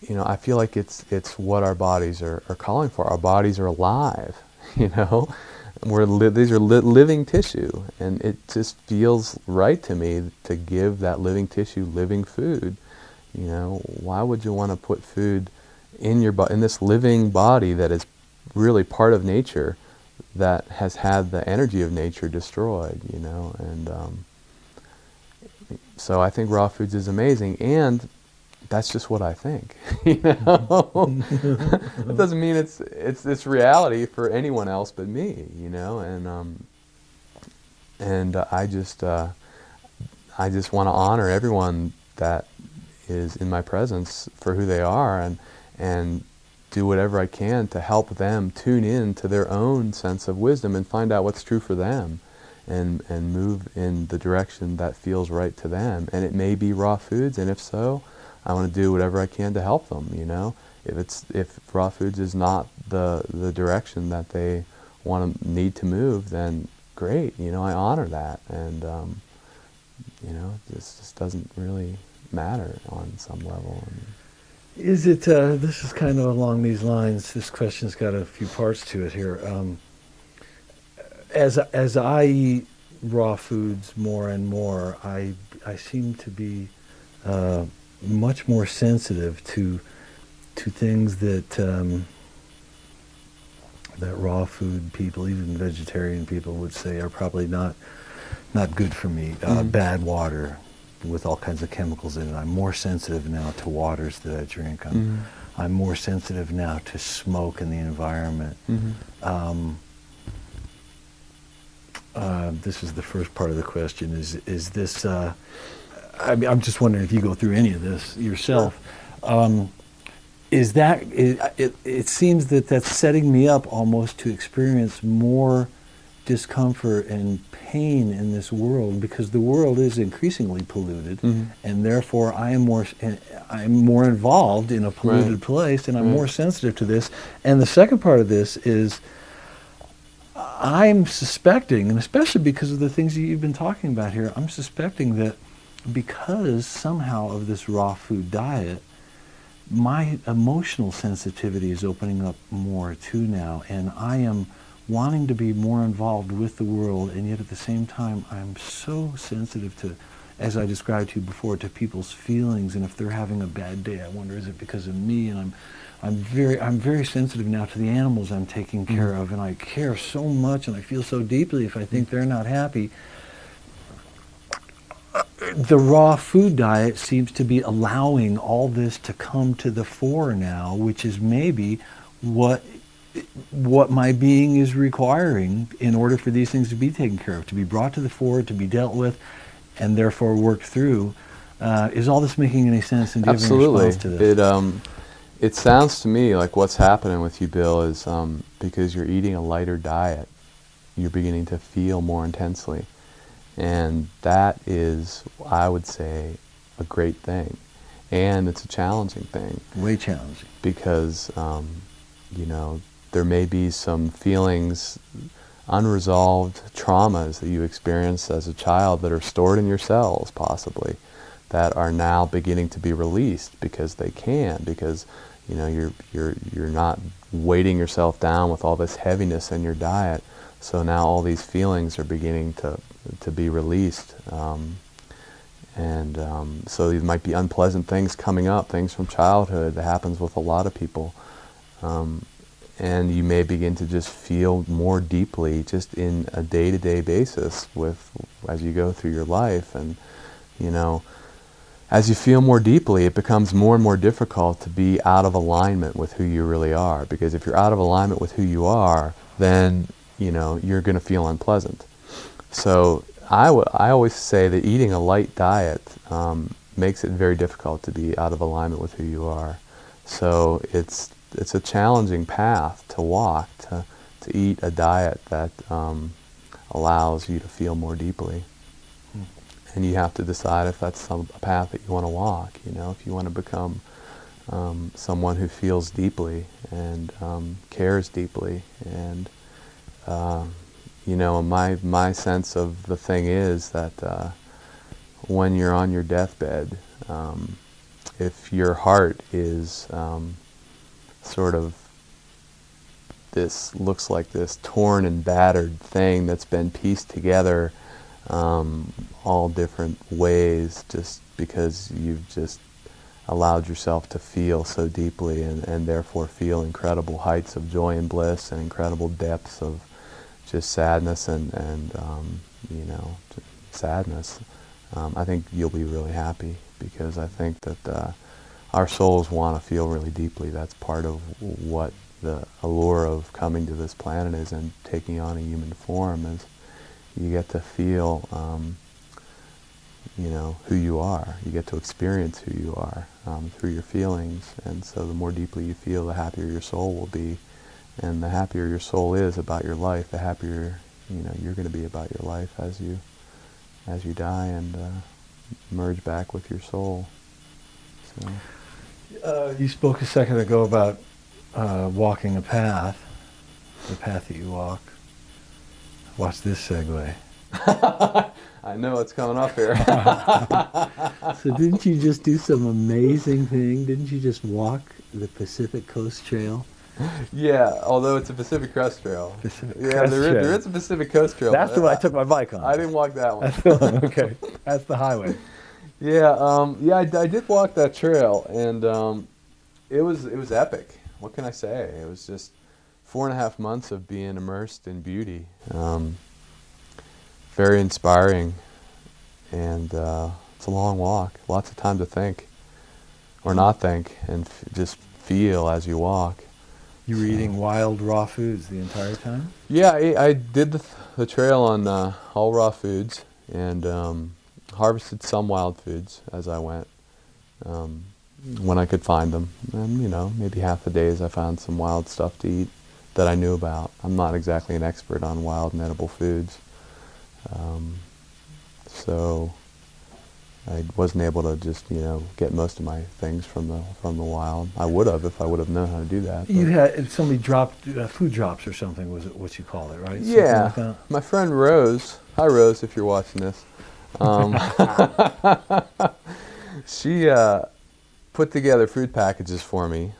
I feel like it's what our bodies are calling for. Our bodies are alive, you know. These are living tissue, and it just feels right to me to give that living tissue living food. Why would you want to put food in in this living body that is really part of nature, that has had the energy of nature destroyed, and so I think raw foods is amazing, and that's just what I think. That doesn't mean it's reality for anyone else but me, and I just want to honor everyone that is in my presence for who they are, and do whatever I can to help them tune in to their own sense of wisdom and find out what's true for them, and move in the direction that feels right to them. And it may be raw foods, and if so, I want to do whatever I can to help them. If raw foods is not the direction that they need to move, then great. I honor that, and this just doesn't really matter on some level. Is it, this is kind of along these lines, this question's got a few parts to it here. As I eat raw foods more and more, I seem to be much more sensitive to things that that raw food people, even vegetarian people, would say are probably not good for me. Bad water with all kinds of chemicals in it. I'm more sensitive now to waters that I drink. I'm more sensitive now to smoke in the environment. This is the first part of the question. Is this? I'm just wondering if you go through any of this yourself. Is that? It seems that that's setting me up almost to experience more discomfort and pain in this world, because the world is increasingly polluted, and therefore I'm more involved in a polluted place, and I'm more sensitive to this. And the second part of this is, I'm suspecting, and especially because of the things that you've been talking about here, I'm suspecting that because somehow of this raw food diet, my emotional sensitivity is opening up more too now, and I am wanting to be more involved with the world, and yet at the same time I'm so sensitive to, as I described to you before, to people's feelings, and if they're having a bad day, I wonder, is it because of me? And I'm very sensitive now to the animals I'm taking care of, and I care so much, and I feel so deeply if I think they're not happy. The raw food diet seems to be allowing all this to come to the fore now, which is maybe what my being is requiring in order for these things to be taken care of, to be brought to the fore, to be dealt with, and therefore worked through. Is all this making any sense? And do you have any response to this? It sounds to me like what's happening with you, Bill, is because you're eating a lighter diet, you're beginning to feel more intensely. And that is, I would say, a great thing. And it's a challenging thing. Way challenging. Because, there may be some feelings, unresolved traumas that you experienced as a child that are stored in your cells, possibly, that are now beginning to be released because they can, because you're not weighting yourself down with all this heaviness in your diet. So now all these feelings are beginning to be released, so these might be unpleasant things coming up, things from childhood. That happens with a lot of people. And you may begin to just feel more deeply, just in a day-to-day basis, as you go through your life. And as you feel more deeply, it becomes more and more difficult to be out of alignment with who you really are. Because if you're out of alignment with who you are, then you're going to feel unpleasant. So I always say that eating a light diet makes it very difficult to be out of alignment with who you are. So it's a challenging path to walk, to eat a diet that allows you to feel more deeply. And you have to decide if that's a path that you want to walk. If you want to become someone who feels deeply and cares deeply. And my sense of the thing is that when you're on your deathbed, if your heart is sort of looks like this torn and battered thing that's been pieced together all different ways just because you've just allowed yourself to feel so deeply and therefore feel incredible heights of joy and bliss and incredible depths of just sadness and sadness. I think you'll be really happy, because I think that our souls want to feel really deeply. That's part of what the allure of coming to this planet is, and taking on a human form, is you get to feel who you are. You get to experience who you are through your feelings, and so the more deeply you feel, the happier your soul will be, and the happier your soul is about your life, the happier you're going to be about your life as you die and merge back with your soul. So. You spoke a second ago about walking a path, the path that you walk. Watch this segue. I know what's coming up here. So didn't you just do some amazing thing? Didn't you just walk the Pacific Coast Trail? Yeah, although it's a Pacific Crest Trail. There is a Pacific Coast Trail. That's the one I took my bike on. I didn't walk that one. That's the one, okay. That's the highway. I did walk that trail, and it was epic. What can I say? It was just 4.5 months of being immersed in beauty. Very inspiring, and it's a long walk. Lots of time to think, or not think, and just feel as you walk. You were eating wild raw foods the entire time? Yeah, I did the trail on all raw foods, and harvested some wild foods as I went, when I could find them. And maybe half the days I found some wild stuff to eat that I knew about. I'm not exactly an expert on wild and edible foods. So I wasn't able to just, get most of my things from the wild. I would have if I would have known how to do that. You had somebody dropped food drops or something, was it what you call it, right? Yeah. Something like that? My friend Rose, hi Rose if you're watching this, she put together food packages for me,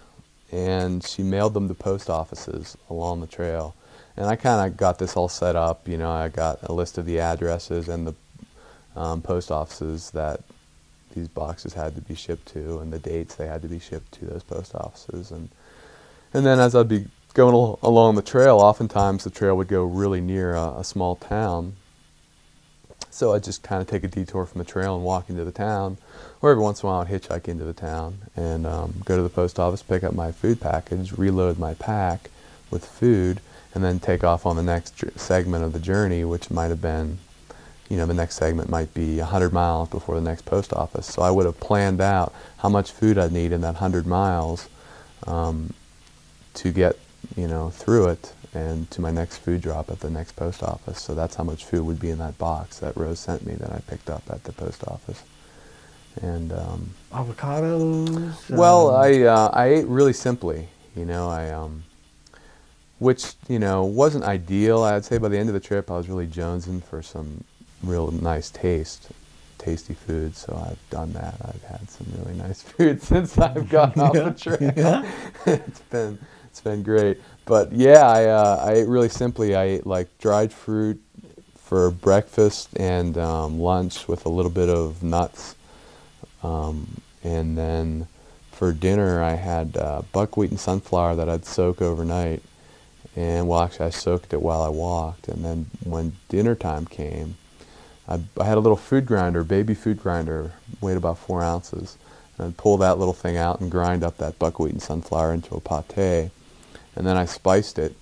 and she mailed them to post offices along the trail. And I kind of got this all set up. I got a list of the addresses and the post offices that these boxes had to be shipped to, and the dates they had to be shipped to those post offices. And then as I'd be going along the trail, oftentimes the trail would go really near a small town. So I'd just kind of take a detour from the trail and walk into the town, or every once in a while I'd hitchhike into the town and go to the post office, pick up my food package, reload my pack with food, and then take off on the next segment of the journey, which might have been, the next segment might be 100 miles before the next post office. So I would have planned out how much food I'd need in that 100 miles to get, through it and to my next food drop at the next post office. So that's how much food would be in that box that Rose sent me that I picked up at the post office. And avocados? Well, I ate really simply, which, wasn't ideal. I'd say by the end of the trip I was really jonesing for some real nice tasty food, so I've done that. I've had some really nice food since I've gotten off the trail. Yeah. It's been great. But yeah, I ate really simply. I ate like dried fruit for breakfast and lunch with a little bit of nuts. And then for dinner I had buckwheat and sunflower that I'd soak overnight. And actually I soaked it while I walked. And then when dinner time came, I had a little food grinder, baby food grinder, weighed about 4 ounces. And I'd pull that little thing out and grind up that buckwheat and sunflower into a pate. And then I spiced it.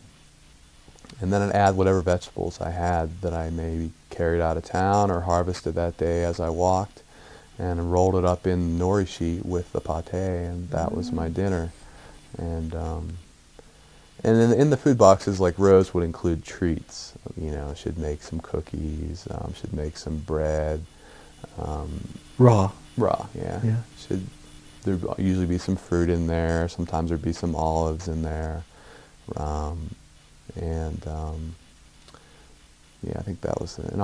And then I'd add whatever vegetables I had that I maybe carried out of town or harvested that day as I walked, and rolled it up in nori sheet with the pate, and that was my dinner. And then in the food boxes, like Rose would include treats. She'd make some cookies, she'd make some bread. Raw, yeah. There'd usually be some fruit in there. Sometimes there'd be some olives in there. I think that was an